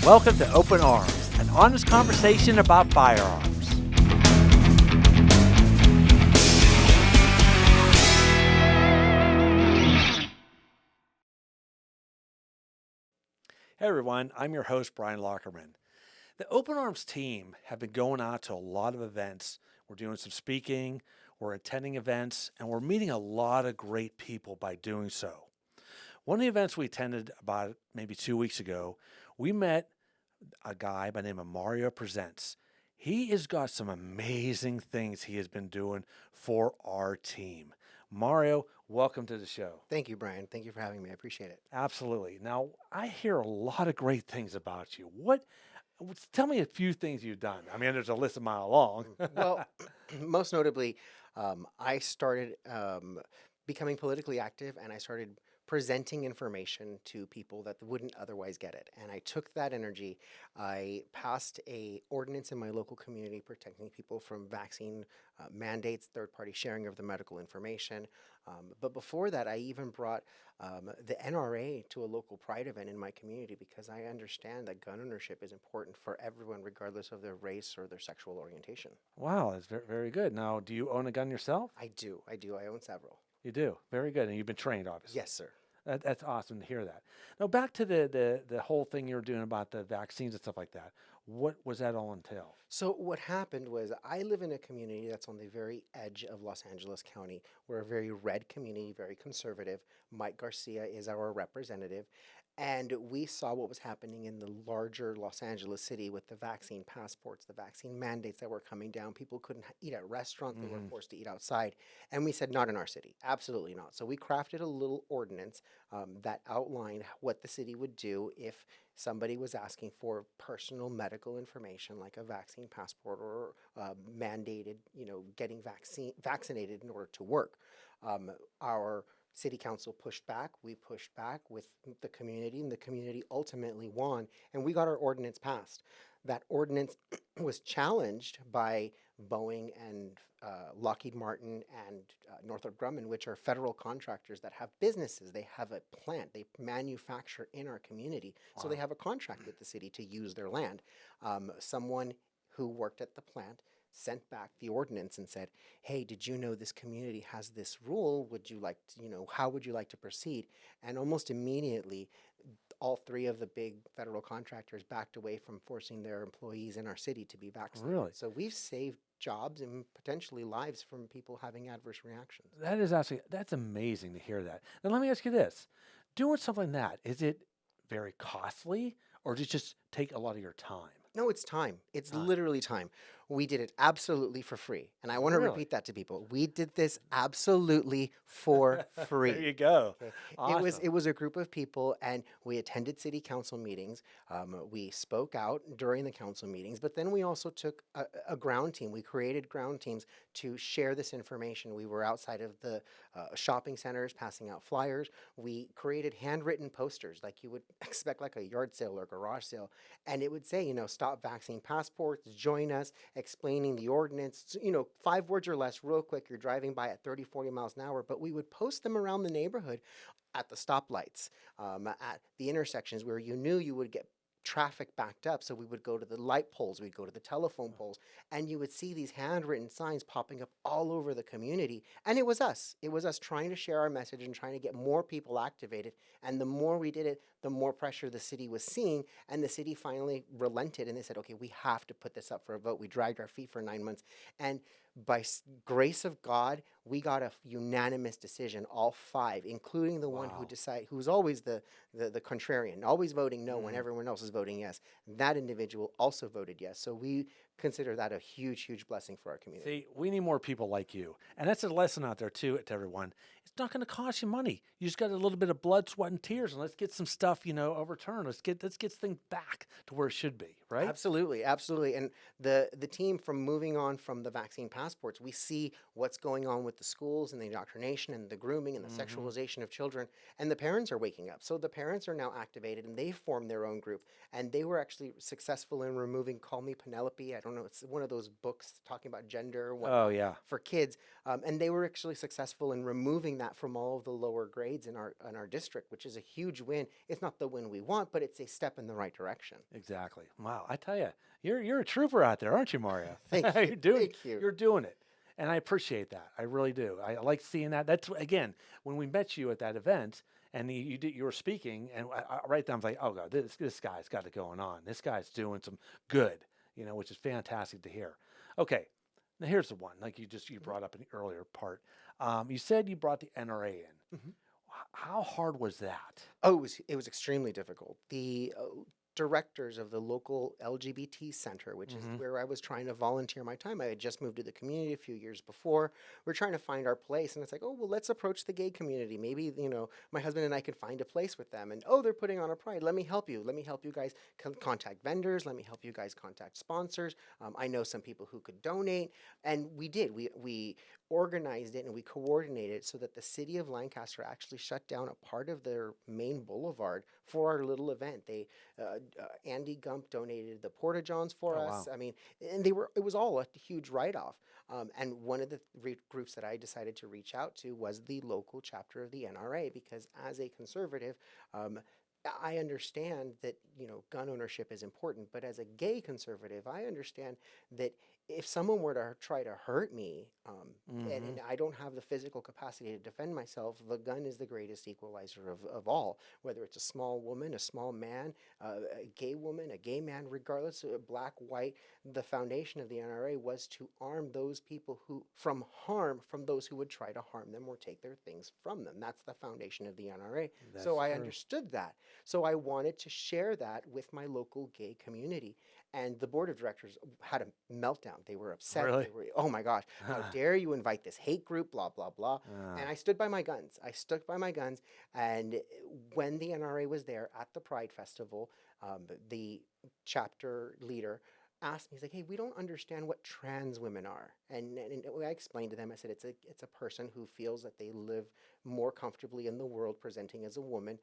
Welcome to Open Arms, an honest conversation about firearms. Hey everyone, I'm your host, Brian Lockerman. The Open Arms team have been going out to a lot of events. We're doing some speaking, we're attending events, and we're meeting a lot of great people by doing so. One of the events we attended about maybe 2 weeks ago, we met a guy by the name of Mario Presents. He has got some amazing things he has been doing for our team. Mario, welcome to the show. Thank you, Brian. Thank you for having me. I appreciate it. Absolutely. Now, I hear a lot of great things about you. Tell me a few things you've done. I mean, there's a list a mile long. Well, most notably, I started becoming politically active and I started presenting information to people that wouldn't otherwise get it. And I took that energy. I passed a ordinance in my local community protecting people from vaccine mandates, third-party sharing of the medical information. But before that, I even brought the NRA to a local pride event in my community because I understand that gun ownership is important for everyone, regardless of their race or their sexual orientation. Wow, that's very, very good. Now, do you own a gun yourself? I do. I do. I own several. You do. Very good. And you've been trained, obviously. Yes, sir. That's awesome to hear that. Now, back to the whole thing you were doing about the vaccines and stuff like that. What was that all entail? So what happened was I live in a community that's on the very edge of Los Angeles County. We're a very red community, very conservative. Mike Garcia is our representative. And we saw what was happening in the larger Los Angeles city with the vaccine passports, the vaccine mandates that were coming down. People couldn't eat at restaurants, they were forced to eat outside. And we said, not in our city, absolutely not. So we crafted a little ordinance that outlined what the city would do if somebody was asking for personal medical information like a vaccine passport or mandated, getting vaccinated in order to work. Our city council pushed back. We pushed back with the community, and the community ultimately won, and we got our ordinance passed. That ordinance was challenged by Boeing and Lockheed Martin and Northrop Grumman, which are federal contractors that have businesses. They have a plant. They manufacture in our community. So they have a contract with the city to use their land. Someone who worked at the plant sent back the ordinance and said, hey, did you know this community has this rule? Would you like to, how would you like to proceed? And almost immediately, all three of the big federal contractors backed away from forcing their employees in our city to be vaccinated. Really? So we've saved jobs and potentially lives from people having adverse reactions. That's amazing to hear that. Now, let me ask you this. Doing something like that, is it very costly or does it just take a lot of your time? No, it's time. It's Time. literally time. We did it absolutely for free. And I want to Really? repeat that to people. We did this absolutely for free. There you go. Okay. Awesome. It was a group of people, and we attended city council meetings. We spoke out during the council meetings, but then we also took a ground team. We created ground teams to share this information. We were outside of the shopping centers passing out flyers. We created handwritten posters like you would expect, like a yard sale or garage sale, and it would say, stop vaccine passports, join us, explaining the ordinance, 5 words or less, real quick. You're driving by at 30, 40 miles an hour, but we would post them around the neighborhood at the stoplights, at the intersections where you knew you would get traffic backed up. So we would go to the light poles, we'd go to the telephone poles, and you would see these handwritten signs popping up all over the community. And it was us. It was us trying to share our message and trying to get more people activated. And the more we did it, the more pressure the city was seeing. And the city finally relented and they said, okay, we have to put this up for a vote. We dragged our feet for 9 months. And by grace of God, we got a unanimous decision, all 5, including the one Wow. who's always the contrarian, always voting no when everyone else is voting yes. That individual also voted yes. So we consider that a huge, huge blessing for our community. See, we need more people like you. And that's a lesson out there, too, to everyone. It's not going to cost you money. You just got a little bit of blood, sweat, and tears, and let's get some stuff, overturned. Let's get things back to where it should be, right? Absolutely, absolutely. And the team, from moving on from the vaccine passports, we see what's going on with the schools and the indoctrination and the grooming and the sexualization of children. And the parents are waking up. So the parents are now activated and they formed their own group. And they were actually successful in removing Call Me Penelope at don't know, it's one of those books talking about gender and Oh, whatnot yeah. for kids. And they were actually successful in removing that from all of the lower grades in our district, which is a huge win. It's not the win we want, but it's a step in the right direction. Exactly. Wow. I tell you, you're a trooper out there, aren't you, Mario? Thank you. Thank you. You're doing it. And I appreciate that. I really do. I like seeing that. That's again, when we met you at that event and you were speaking and right then I was like, oh God, this guy's got it going on. This guy's doing some good, which is fantastic to hear. Okay. Now here's the one, like you brought up in the earlier part. You said you brought the NRA in. Mhm. How hard was that? Oh, it was extremely difficult. The directors of the local LGBT center, which is Hmm. where I was trying to volunteer my time. I had just moved to the community a few years before. We're trying to find our place, and it's like, oh, well, let's approach the gay community. Maybe, my husband and I can find a place with them. And oh, they're putting on a pride. Let me help you. Let me help you guys contact vendors. Let me help you guys contact sponsors. I know some people who could donate, and we did. We organized it and we coordinated it so that the city of Lancaster actually shut down a part of their main boulevard for our little event. Andy Gump donated the porta johns for Oh, us. wow. I mean, and it was all a huge write-off. And one of the groups that I decided to reach out to was the local chapter of the NRA, because as a conservative, um, I understand that, gun ownership is important, but as a gay conservative, I understand that if someone were to try to hurt me, Hmm. and I don't have the physical capacity to defend myself, the gun is the greatest equalizer of all, whether it's a small woman, a small man, a gay woman, a gay man, regardless of black, white. The foundation of the NRA was to arm those people from harm from those who would try to harm them or take their things from them. That's the foundation of the NRA. So That's I true. understood that. So I wanted to share that with my local gay community. And the board of directors had a meltdown. They were upset. Really? They were, oh my gosh, how dare you invite this hate group, blah, blah, blah. Uh, And I stood by my guns. I stuck by my guns. And when the NRA was there at the Pride Festival, the chapter leader asked me, he's like, hey, we don't understand what trans women are. And I explained to them, I said, it's a person who feels that they live more comfortably in the world presenting as a woman.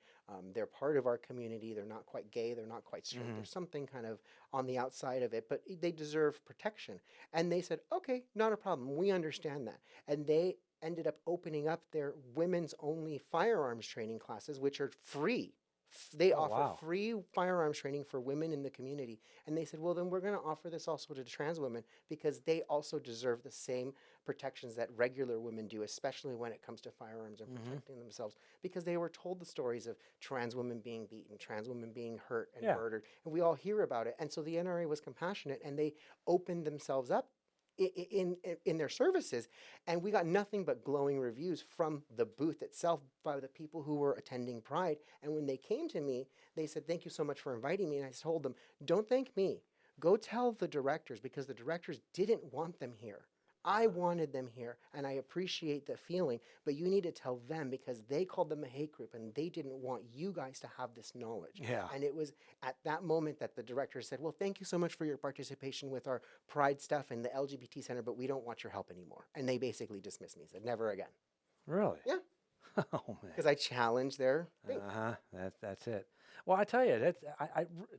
They're part of our community. They're not quite gay. They're not quite straight. mhm. There's something kind of on the outside of it, but they deserve protection. And they said, okay, not a problem. We understand that. And they ended up opening up their women's only firearms training classes, which are free. They Oh, offer wow. free firearms training for women in the community. And they said, well, then we're going to offer this also to trans women because they also deserve the same protections that regular women do, especially when it comes to firearms and Hmm. protecting themselves, because they were told the stories of trans women being beaten, trans women being hurt and Yeah. murdered. And we all hear about it. And so the NRA was compassionate and they opened themselves up in their services, and we got nothing but glowing reviews from the booth itself by the people who were attending Pride. And when they came to me, they said, thank you so much for inviting me. And I told them, don't thank me, go tell the directors, because the directors didn't want them here. I wanted them here, and I appreciate the feeling, but you need to tell them because they called them a hate group and they didn't want you guys to have this knowledge. Yeah. And it was at that moment that the director said, well, thank you so much for your participation with our Pride stuff and the LGBT Center, but we don't want your help anymore. And they basically dismissed me, said, never again. Really? Yeah, Oh man. because I challenged their thing. Uh-huh. That's it. Well, I tell you,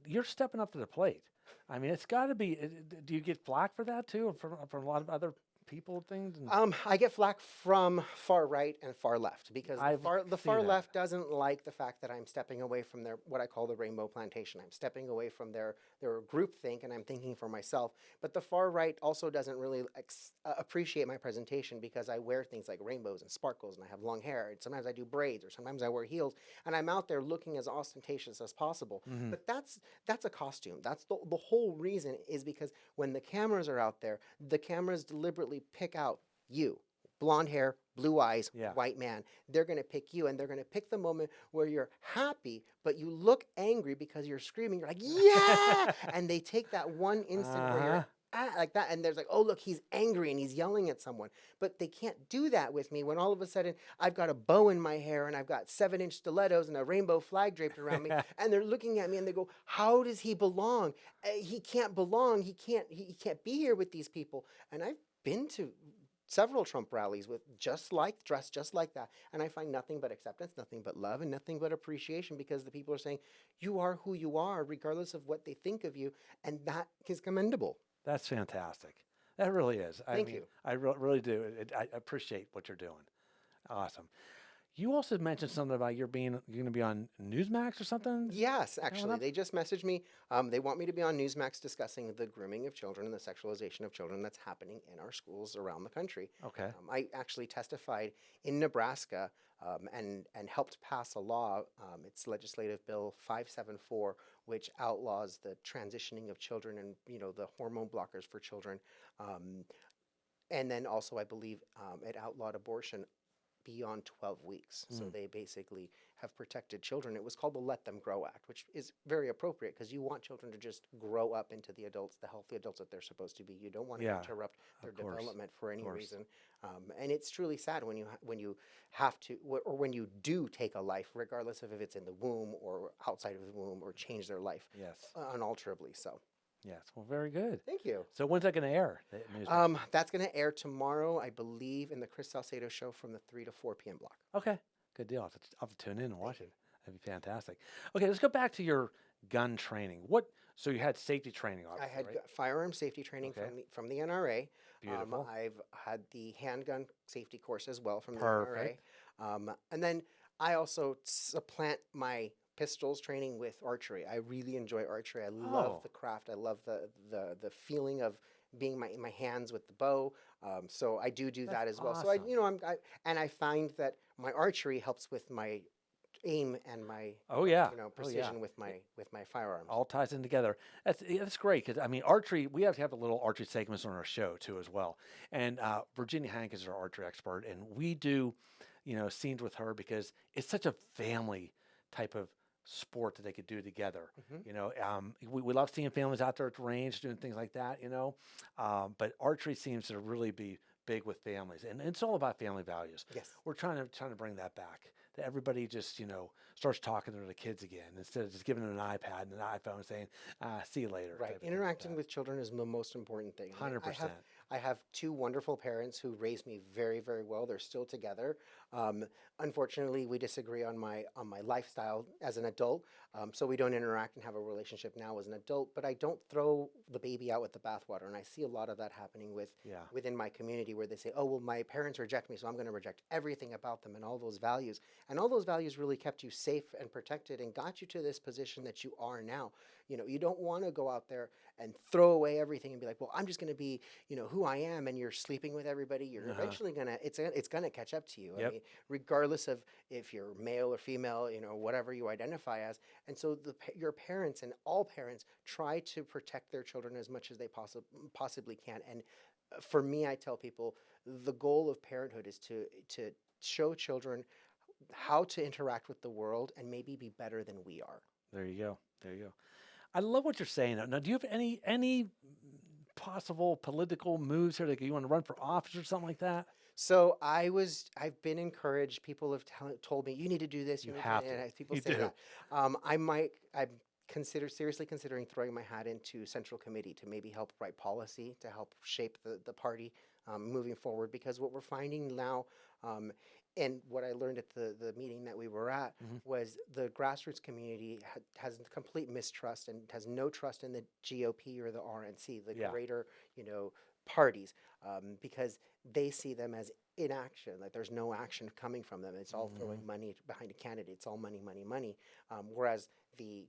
you're stepping up to the plate. I mean, it's got to be. Do you get flack for that too, from a lot of other people and things? And I get flack from far right and far left because I've the seen far that. left doesn't like the fact that I'm stepping away from their what I call the rainbow plantation. I'm stepping away from their group think and I'm thinking for myself. But the far right also doesn't really appreciate my presentation because I wear things like rainbows and sparkles and I have long hair and sometimes I do braids or sometimes I wear heels and I'm out there looking as ostentatious as possible. Hmm. But that's a costume. That's the whole reason is because when the cameras are out there, the cameras deliberately pick out you, blonde hair, blue eyes, Yeah. white man. They're going to pick you and they're going to pick the moment where you're happy, but you look angry because you're screaming. You're like, yeah. And they take that one instant where Uh-huh. you're like that. And there's like, oh, look, he's angry and he's yelling at someone. But they can't do that with me when all of a sudden I've got a bow in my hair and I've got 7-inch stilettos and a rainbow flag draped around me. And they're looking at me and they go, how does he belong? He can't belong. He can't be here with these people. And I've been to several Trump rallies with dressed just like that. And I find nothing but acceptance, nothing but love, and nothing but appreciation because the people are saying, you are who you are, regardless of what they think of you. And that is commendable. That's fantastic. That really is. I Thank mean, you. I really do. I appreciate what you're doing. Awesome. You also mentioned something about you're going to be on Newsmax or something Yes, coming actually, up. they just messaged me. They want me to be on Newsmax discussing the grooming of children and the sexualization of children that's happening in our schools around the country. Okay. I actually testified in Nebraska and helped pass a law. It's Legislative Bill 574, which outlaws the transitioning of children and the hormone blockers for children. Um, and then also, I believe it outlawed abortion beyond 12 weeks. So Mm, they basically have protected children. It was called the Let Them Grow Act, which is very appropriate because you want children to just grow up into the adults, the healthy adults that they're supposed to be. You don't want to yeah, interrupt their of course. development for Of any course. reason. And it's truly sad when when you have to, or when you do take a life, regardless of if it's in the womb or outside of the womb, or change their life Yes. unalterably. So Yes. Well, very good. thank you. So when's that going to air? The Newsmax. That's going to air tomorrow, I believe, in the Chris Salcedo show from the 3 to 4 p.m. block. Okay. Good deal. I'll have to tune in and watch Thank you. it. That'd be fantastic. Okay, let's go back to your gun training. So you had safety training, I obviously, had right? firearm safety training Okay. from the NRA. Beautiful. I've had the handgun safety course as well from the NRA. Perfect. And then I also supplant my pistols training with archery. I really enjoy archery. I love Oh, the craft. I love the feeling of being in my hands with the bow. So I do that's that as well. So awesome. and I find that my archery helps with my aim and my Oh yeah. Oh yeah. precision with my firearms. All ties in together. That's great because I mean archery. We have to have a little archery segments on our show too as well. And Virginia Hank is our archery expert, and we do, scenes with her because it's such a family type of sport that they could do together. Mhm. We love seeing families out there at the range doing things like that. But archery seems to really be big with families, and it's all about family values. Yes. We're trying to bring that back. That everybody just starts talking to the kids again instead of just giving them an iPad and an iPhone and saying, "See you later." Right. Type of thing like Interacting that. with children is the most important thing. 100%. I have two wonderful parents who raised me very, very well. They're still together. Um, Unfortunately, we disagree on my lifestyle as an adult, so we don't interact and have a relationship now as an adult. But I don't throw the baby out with the bathwater, and I see a lot of that happening Yeah. within my community, where they say, "Oh, well, my parents reject me, so I'm going to reject everything about them and all those values." And all those values really kept you safe and protected and got you to this position that you are now. You don't want to go out there and throw away everything and be like, well, I'm just going to be, who I am, and you're sleeping with everybody. You're Uh-huh. eventually it's gonna catch up to you. I Yep. mean, regardless of if you're male or female, whatever you identify as. And so your parents and all parents try to protect their children as much as they possibly can. And for me, I tell people the goal of parenthood is to show children how to interact with the world and maybe be better than we are. There you go. There you go. I love what you're saying. Now, do you have any possible political moves here that you want to run for office or something like that? So I've been encouraged. People have told me you need to do this. You You need have to, to. people You say do. that. I'm seriously considering throwing my hat into central committee to maybe help write policy to help shape the party moving forward. Because what we're finding now, um, and what I learned at the meeting that we were at, Hmm. was the grassroots community has complete mistrust and has no trust in the GOP or the RNC, the Yeah. greater, you know, parties, because they see them as inaction, like there's no action coming from them. It's all Hmm. throwing money behind a candidate. It's all money, money, money. Whereas the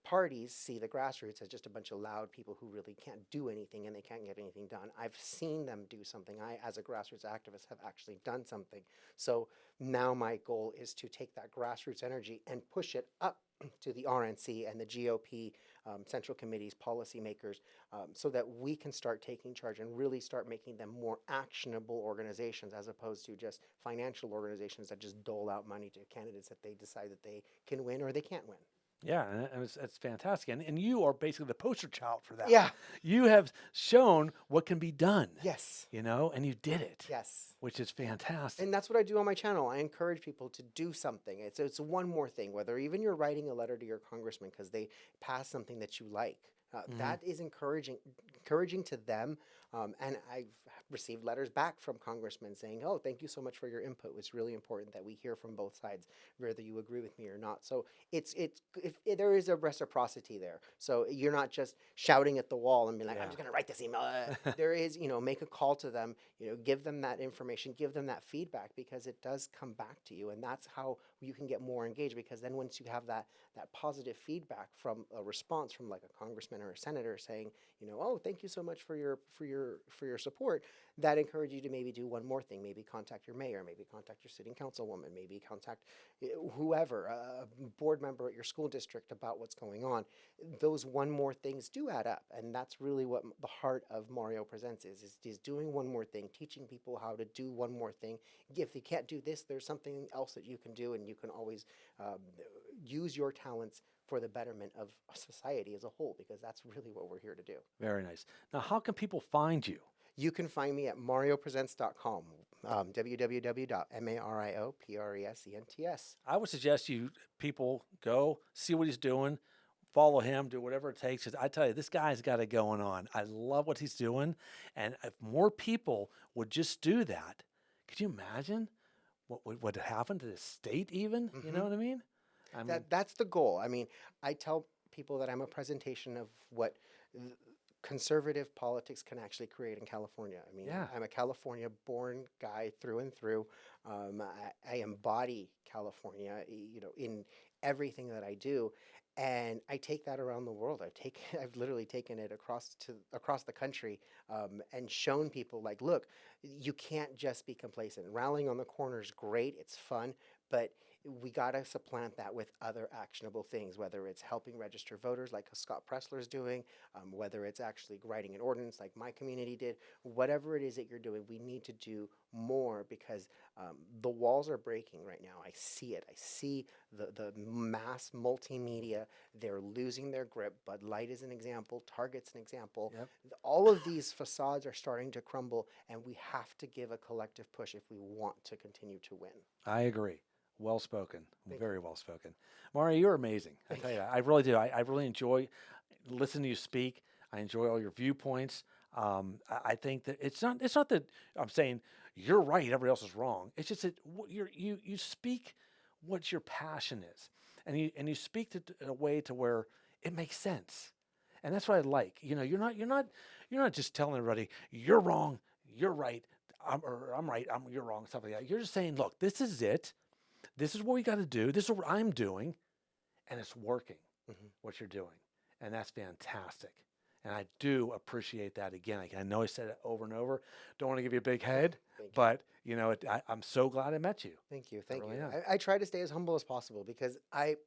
parties see the grassroots as just a bunch of loud people who really can't do anything and they can't get anything done. I've seen them do something. I, as a grassroots activist, have actually done something. So now my goal is to take that grassroots energy and push it up to the RNC and the GOP, central committees, policymakers, so that we can start taking charge and really start making them more actionable organizations as opposed to just financial organizations that just dole out money to candidates that they decide that they can win or they can't win. Yeah, and it's fantastic. And you are basically the poster child for that. Yeah. You have shown what can be done, Yes. and you did it, Yes. which is fantastic. And that's what I do on my channel. I encourage people to do something. It's one more thing, whether even you're writing a letter to your congressman because they passed something that you like. Hmm. That is encouraging to them. And I've received letters back from congressmen saying, "Oh, thank you so much for your input. It's really important that we hear from both sides, whether you agree with me or not." So if there is a reciprocity there. So you're not just shouting at the wall and being like, "I'm Yeah. just going to write this email." There is, make a call to them, give them that information, give them that feedback, because it does come back to you, and that's how you can get more engaged. Because then once you have that positive feedback from a response from like a congressman or a senator saying, "Oh, thank you so much for your support," that encourages you to maybe do one more thing, maybe contact your mayor, maybe contact your sitting councilwoman, maybe contact whoever, a board member at your school district about what's going on. Those one more things do add up, and that's really what the heart of Mario Presents is doing one more thing, teaching people how to do one more thing. If you can't do this, there's something else that you can do, and you can always um, use your talents for the betterment of society as a whole, because that's really what we're here to do. Very nice. Now, how can people find you? You can find me at mariopresents.com, www.mariopresents. I would suggest you people go see what he's doing, follow him, do whatever it takes. 'Cause I tell you, this guy's got it going on. I love what he's doing, and if more people would just do that, could you imagine what would happen to the state? Even, you know Hmm. what I mean? I mean, That's the goal. I mean, I tell people that I'm a presentation of what th- conservative politics can actually create in California. I mean, yeah, I'm a California born guy through and through. I embody California, in everything that I do. And I take that around the world. I've literally taken it across the country, and shown people like, look, you can't just be complacent. Rallying on the corner is great. It's fun, but we got to supplant that with other actionable things, whether it's helping register voters like Scott Pressler's doing, whether it's actually writing an ordinance like my community did. Whatever it is that you're doing, we need to do more, because the walls are breaking right now. I see it. I see the mass multimedia. They're losing their grip. Bud Light is an example. Target's an example. yep, All of these facades are starting to crumble, and we have to give a collective push if we want to continue to win. I agree. Well spoken, Thank you. very well spoken. Mario, you're amazing. I Thank tell you. you, I really do. I really enjoy listening to you speak. I enjoy all your viewpoints. I think that it's not that I'm saying you're right, everybody else is wrong. It's just that you speak what your passion is, and you speak to in a way to where it makes sense, and that's what I like. You're not just telling everybody you're wrong, you're right, I'm right, you're wrong, stuff like that. You're just saying, look, this is it. This is what we got to do. This is what I'm doing, and it's working. Mhm. What you're doing, and that's fantastic. And I do appreciate that. Again, I know I said it over and over. Don't want to give you a big head, Thank you. but I'm so glad I met you. Thank you. I Thank really you. am. I try to stay as humble as possible, because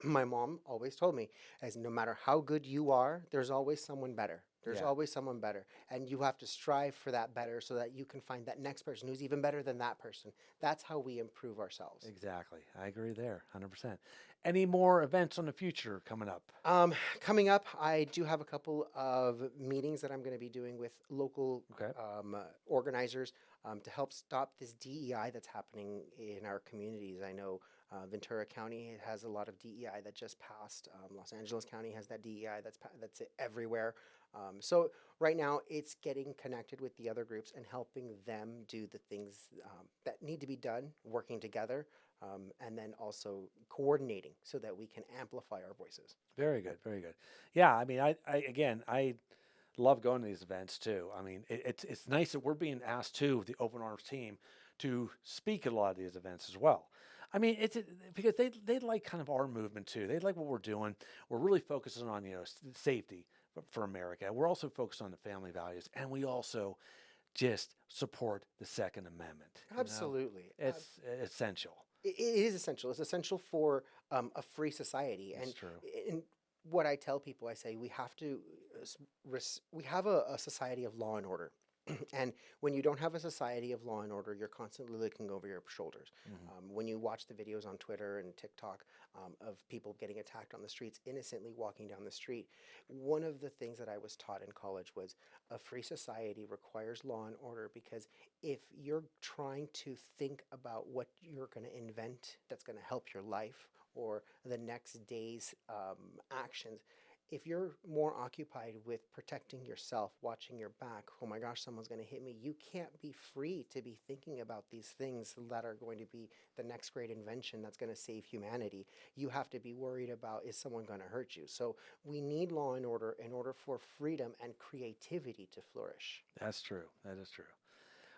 my mom always told me, as no matter how good you are, there's always someone better. There's Yeah, always someone better. And you have to strive for that better, so that you can find that next person who's even better than that person. That's how we improve ourselves. exactly. I agree there, 100%. Any more events on the future coming up? Coming up, I do have a couple of meetings that I'm going to be doing with local Okay. organizers, to help stop this DEI that's happening in our communities. I know Ventura County has a lot of DEI that just passed. Los Angeles County has that DEI that's everywhere. So right now, it's getting connected with the other groups and helping them do the things that need to be done, working together, and then also coordinating so that we can amplify our voices. Very good. Very good. Yeah. I mean, I love going to these events too. I mean, it's nice that we're being asked too, the Open Arms team, to speak at a lot of these events as well. I mean, because they like kind of our movement too. They like what we're doing. We're really focusing on safety for America. We're also focused on the family values, and we also just support the Second Amendment. Absolutely. It's essential. It is essential. It's essential for a free society. It's true. And what I tell people, I say we have to, we have a society of law and order. And when you don't have a society of law and order, you're constantly looking over your shoulders. Hmm. When you watch the videos on Twitter and TikTok of people getting attacked on the streets, innocently walking down the street, one of the things that I was taught in college was a free society requires law and order, because if you're trying to think about what you're going to invent that's going to help your life or the next day's actions, if you're more occupied with protecting yourself, watching your back, oh my gosh, someone's going to hit me, you can't be free to be thinking about these things that are going to be the next great invention that's going to save humanity. You have to be worried about, is someone going to hurt you? So we need law and order in order for freedom and creativity to flourish. That's true. That is true.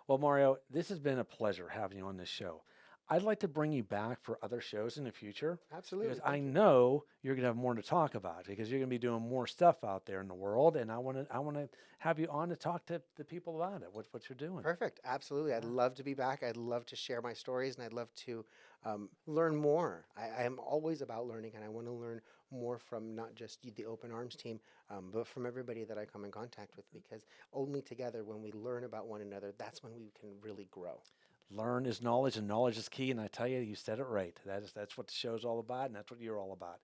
Well, Mario, this has been a pleasure having you on this show. I'd like to bring you back for other shows in the future Absolutely. because I Thank you. know you're going to have more to talk about because you're going to be doing more stuff out there in the world, and I want to have you on to talk to the people about it. What you're doing. Perfect. Absolutely. I'd Yeah. love to be back. I'd love to share my stories and I'd love to learn more. I am always about learning and I want to learn more from not just the Open Arms team, but from everybody that I come in contact with because only together, when we learn about one another, that's when we can really grow. Learn is knowledge, and knowledge is key. And I tell you, you said it right. That's what the show's all about, and that's what you're all about.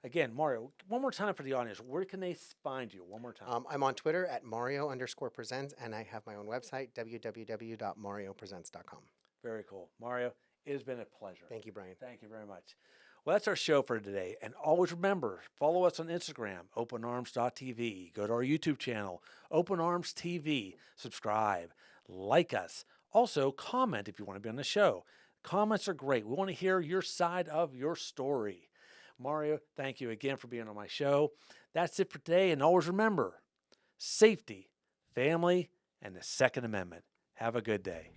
Again, Mario, one more time for the audience. Where can they find you? One more time. I'm on Twitter at Mario_presents and I have my own website, www.mariopresents.com. Very cool. Mario, it has been a pleasure. Thank you, Brian. Thank you very much. Well, that's our show for today. And always remember, follow us on Instagram, openarms.tv. Go to our YouTube channel, Open Arms TV. Subscribe, like us. Also, comment if you want to be on the show. Comments are great. We want to hear your side of your story. Mario, thank you again for being on my show. That's it for today. And always remember, safety, family, and the Second Amendment. Have a good day.